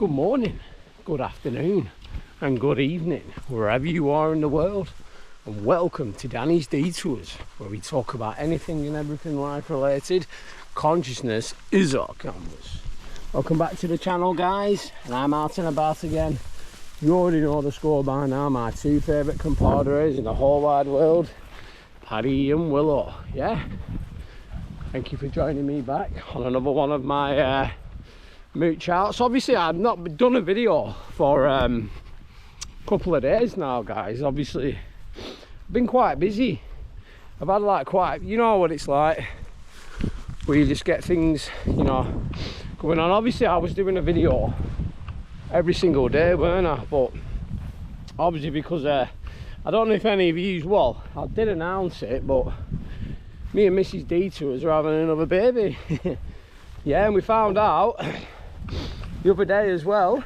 Good morning, good afternoon and good evening wherever you are in the world, and welcome to Danny's Detours, where we talk about anything and everything life related. Consciousness is our canvas. Welcome back to the channel, guys, and I'm out and about again. You already know the score by now. My two favourite compadres in the whole wide world, Paddy and Willow. Yeah, thank you for joining me back on another one of my mooch outs. Obviously I've not done a video for a couple of days now, guys. Obviously I've been quite busy. I've had like quite, you know what it's like where you just get things, you know, going on. Obviously I was doing a video every single day, weren't I? But obviously because I don't know if any of you, well, I did announce it, but me and Mrs. Detours are having another baby. Yeah, and we found out the other day as well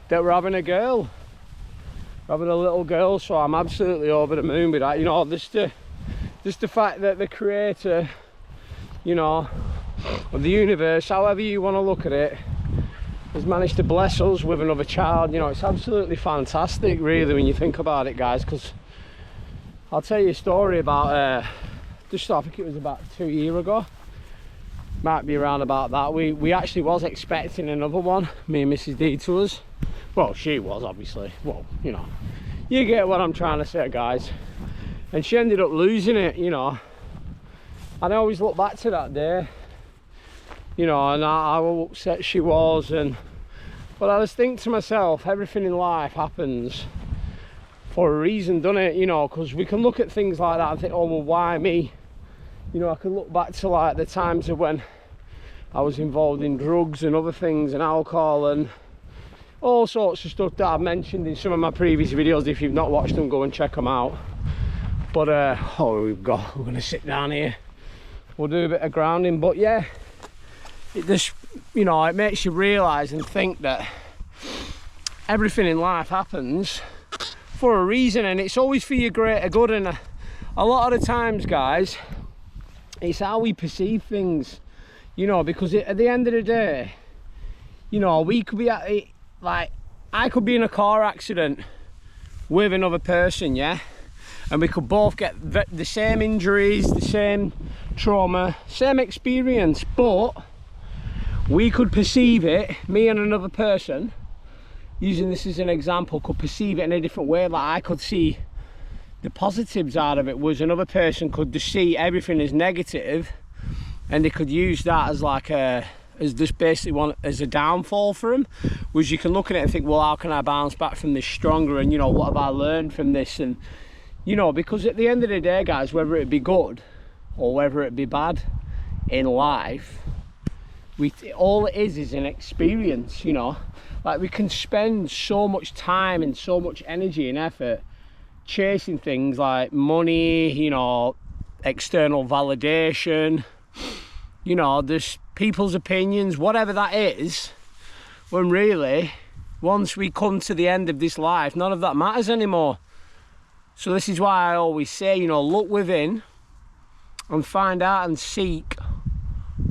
that we're having a girl. We're having a little girl, so I'm absolutely over the moon with that. You know, just the fact that the creator, you know, of the universe, however you want to look at it, has managed to bless us with another child. You know, it's absolutely fantastic, really, when you think about it, guys. Because I'll tell you a story about I think it was about 2 years ago. Might be around about that. We actually was expecting another one, me and Mrs. Detours. Well, she was, obviously. Well, you know, you get what I'm trying to say, guys. And she ended up losing it, you know. And I always look back to that day, you know, and how upset she was. But I just think to myself, everything in life happens for a reason, doesn't it? You know, because we can look at things like that and think, oh, well, why me? You know, I can look back to like the times of when I was involved in drugs and other things and alcohol and all sorts of stuff that I've mentioned in some of my previous videos. If you've not watched them, go and check them out. But we're going to sit down here, we'll do a bit of grounding. But yeah, it just, you know, it makes you realise and think that everything in life happens for a reason, and it's always for your greater good. And a lot of the times, guys, it's how we perceive things, you know, because at the end of the day, you know, we could be at it, like, I could be in a car accident with another person, yeah, and we could both get the same injuries, the same trauma, same experience, but we could perceive it, me and another person, using this as an example, could perceive it in a different way. Like, I could see the positives out of it, was another person could just see everything as negative, and they could use that as like as just basically one as a downfall for them. Was you can look at it and think, well, how can I bounce back from this stronger, and you know, what have I learned from this? And you know, because at the end of the day, guys, whether it be good or whether it be bad in life, all it is an experience. You know, like, we can spend so much time and so much energy and effort chasing things like money, you know, external validation, you know, there's people's opinions, whatever that is, when really, once we come to the end of this life, none of that matters anymore. So this is why I always say, you know, look within and find out and seek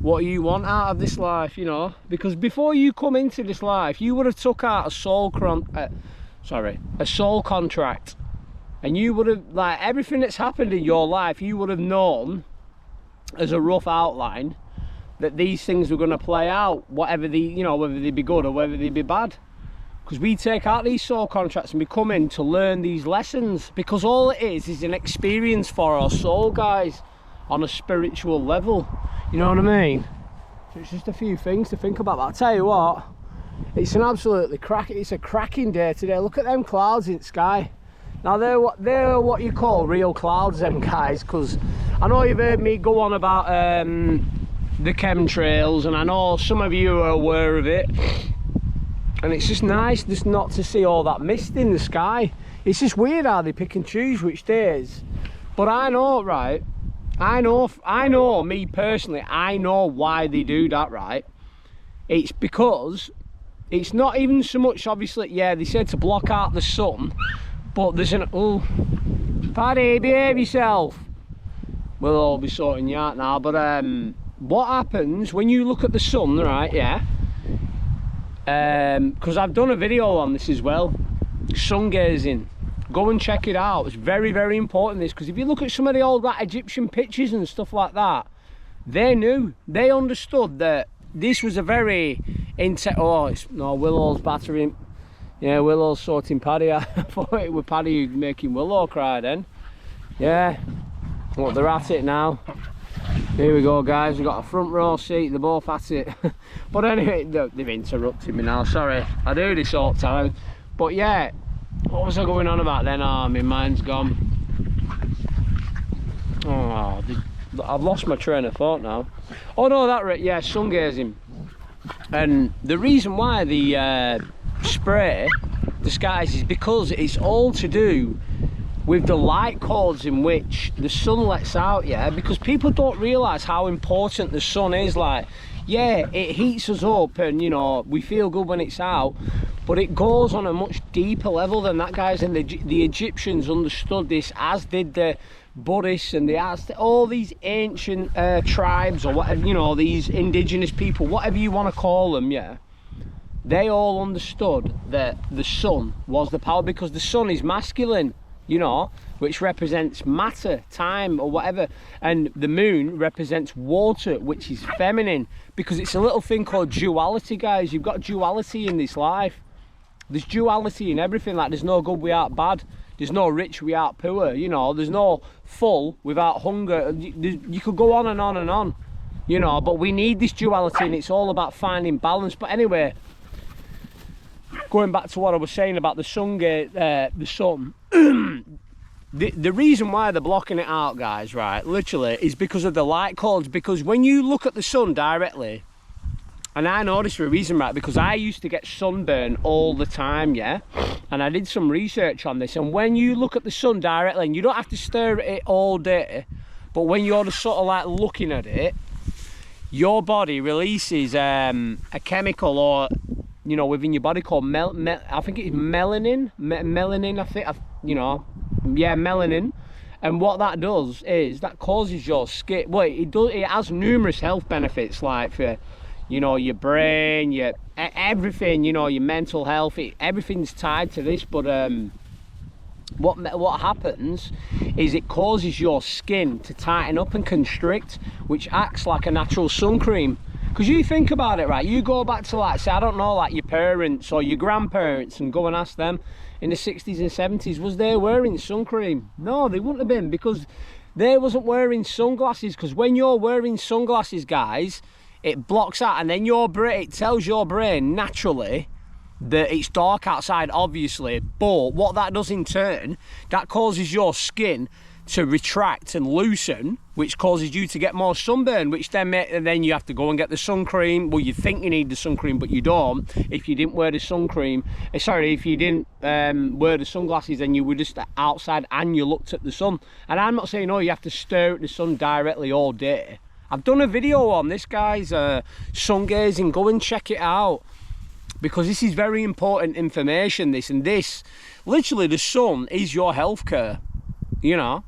what you want out of this life, you know, because before you come into this life, you would have took out a soul contract. And you would have, like, everything that's happened in your life, you would have known as a rough outline that these things were going to play out, whatever you know, whether they be good or whether they be bad. Because we take out these soul contracts and we come in to learn these lessons, because all it is an experience for our soul, guys, on a spiritual level. You know what I mean? So it's just a few things to think about. But I'll tell you what, it's an absolutely it's a cracking day today. Look at them clouds in the sky. Now they're what you call real clouds, them guys, because I know you've heard me go on about the chemtrails, and I know some of you are aware of it, and it's just nice just not to see all that mist in the sky. It's just weird how they pick and choose which days. But I know, right, I know me personally, I know why they do that, right? It's because it's not even so much, obviously, yeah, they said to block out the sun, but there's oh, Paddy, behave yourself. We'll all be sorting you out now. But what happens when you look at the sun, right, yeah, because I've done a video on this as well, sun gazing. Go and check it out. It's very, very important, this, because if you look at some of the old like Egyptian pictures and stuff like that, they knew, they understood that this was a very no, Willow's battering. Yeah, Willow's sorting Paddy. I thought it was Paddy making Willow cry then. Yeah, well, they're at it now. Here we go, guys. We've got a front row seat. They're both at it. But anyway, they've interrupted me now. Sorry, I do this all the time. But yeah, what was I going on about then? Oh, my mind's gone. Oh, I've lost my train of thought now. Oh no, yeah, sun gazing. And the reason why the spray disguise is because it's all to do with the light codes in which the sun lets out, yeah, because people don't realize how important the sun is. Like, yeah, it heats us up and, you know, we feel good when it's out, but it goes on a much deeper level than that, guys. And the Egyptians understood this, as did the Buddhists and the Aztecs, all these ancient tribes, or whatever, you know, these indigenous people, whatever you want to call them, yeah, they all understood that the sun was the power, because the sun is masculine, you know, which represents matter, time, or whatever, and the moon represents water, which is feminine, because it's a little thing called duality, guys. You've got duality in this life. There's duality in everything. Like, there's no good without bad, there's no rich without poor, you know, there's no full without hunger. You could go on and on and on, you know, but we need this duality, and it's all about finding balance. But anyway, going back to what I was saying about the sun gate, the sun, the reason why they're blocking it out, guys, right, literally, is because of the light codes. Because when you look at the sun directly, and I know this for a reason, right, because I used to get sunburn all the time, yeah, and I did some research on this, and when you look at the sun directly, and you don't have to stare at it all day, but when you're just sort of like looking at it, your body releases a chemical, or, you know, within your body called I think it's melanin, melanin, I think, you know, yeah, melanin. And what that does is that causes your skin, well, it has numerous health benefits, like for, you know, your brain, your everything, you know, your mental health, everything's tied to this. But what happens is it causes your skin to tighten up and constrict, which acts like a natural sun cream. Because you think about it, right, you go back to, like, say, I don't know, like your parents or your grandparents, and go and ask them in the 60s and 70s, was they wearing sun cream? No, they wouldn't have been, because they wasn't wearing sunglasses. Because when you're wearing sunglasses, guys, it blocks out, and then it tells your brain naturally that it's dark outside, obviously, but what that does in turn, that causes your skin to retract and loosen, which causes you to get more sunburn, which then you have to go and get the sun cream. Well, you think you need the sun cream, but you don't. If you didn't wear the sun cream, if you didn't wear the sunglasses, then you were just outside and you looked at the sun. And I'm not saying, oh, you have to stare at the sun directly all day. I've done a video on this, guys, sun gazing. Go and check it out, because this is very important information, this. And this, literally, the sun is your healthcare, you know.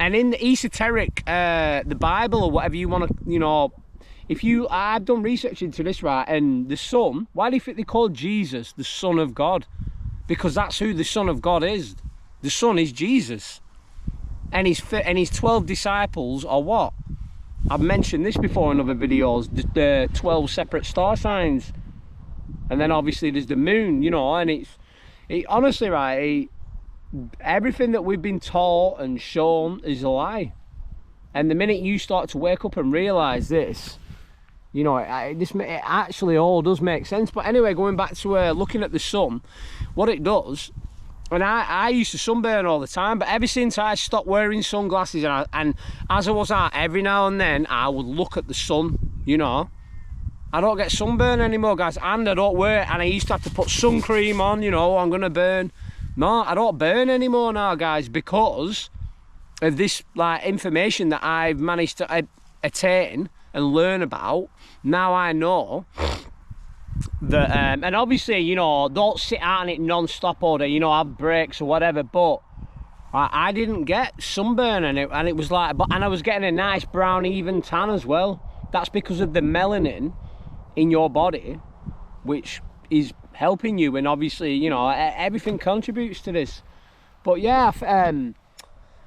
And in the esoteric, the Bible, or whatever you want to, you know, I've done research into this, right, and the sun, why do you think they call Jesus the Son of God? Because that's who the Son of God is. The Son is Jesus. And his 12 disciples are what? I've mentioned this before in other videos, the 12 separate star signs. And then obviously there's the moon, you know, and it honestly, right, everything that we've been taught and shown is a lie. And the minute you start to wake up and realise this, you know, it actually all does make sense. But anyway, going back to looking at the sun, what it does, and I used to sunburn all the time, but ever since I stopped wearing sunglasses, and as I was out, every now and then I would look at the sun, you know. I don't get sunburn anymore, guys, and I don't wear it, and I used to have to put sun cream on, you know, I'm gonna burn. No, I don't burn anymore now, guys, because of this, like, information that I've managed to attain and learn about. Now I know that, and obviously, you know, don't sit out on it non-stop all day, you know, have breaks or whatever, but I didn't get sunburn, and it was like, and I was getting a nice brown even tan as well. That's because of the melanin in your body which is helping you, and obviously, you know, everything contributes to this. But yeah,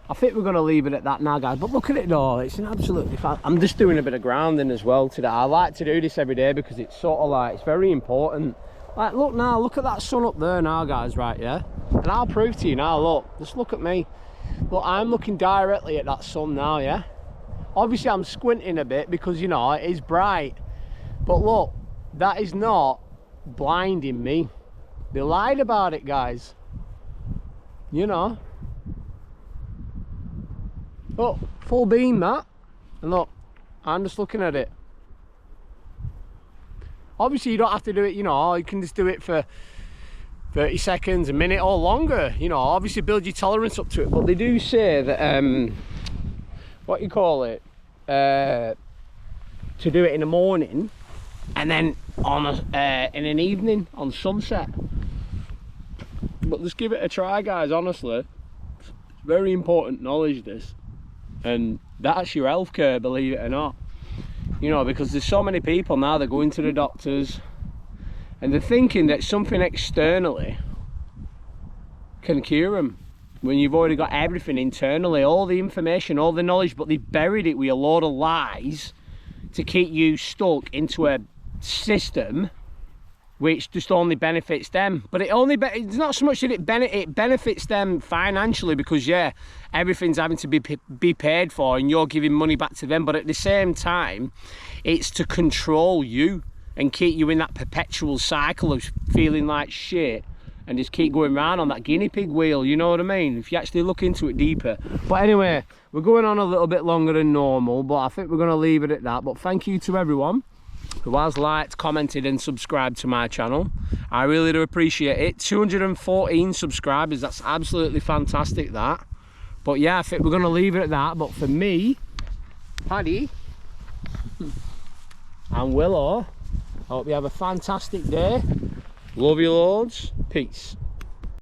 I think we're going to leave it at that now, guys. But look at it though, it's an absolutely I'm just doing a bit of grounding as well today. I like to do this every day because it's sort of like, it's very important. Like, look now, look at that sun up there now, guys, right, yeah? And I'll prove to you now, look, just look at me. Look, I'm looking directly at that sun now, yeah? Obviously I'm squinting a bit because, you know, it is bright. But look, that is not blinding me. They lied about it, guys. You know. Look, full beam that. And look, I'm just looking at it. Obviously you don't have to do it, you know, you can just do it for 30 seconds, a minute or longer. You know, obviously build your tolerance up to it. But they do say that, what you call it, to do it in the morning and then on in an evening on sunset. But just give it a try, guys, honestly. It's very important knowledge, this. And that's your healthcare, believe it or not. You know, because there's so many people now, they're going to the doctors and they're thinking that something externally can cure them, when you've already got everything internally, all the information, all the knowledge, but they've buried it with a load of lies to keep you stuck into a system which just only benefits them. But it's not so much that it benefits them financially, because yeah, everything's having to be paid for and you're giving money back to them, but at the same time it's to control you and keep you in that perpetual cycle of feeling like shit and just keep going round on that guinea pig wheel, you know what I mean, if you actually look into it deeper. But anyway, we're going on a little bit longer than normal, but I think we're going to leave it at that. But thank you to everyone who has liked, commented and subscribed to my channel. I really do appreciate it. 214 subscribers, that's absolutely fantastic, that. But yeah, I think we're going to leave it at that. But for me, Paddy and Willow, I hope you have a fantastic day. Love you loads. Peace.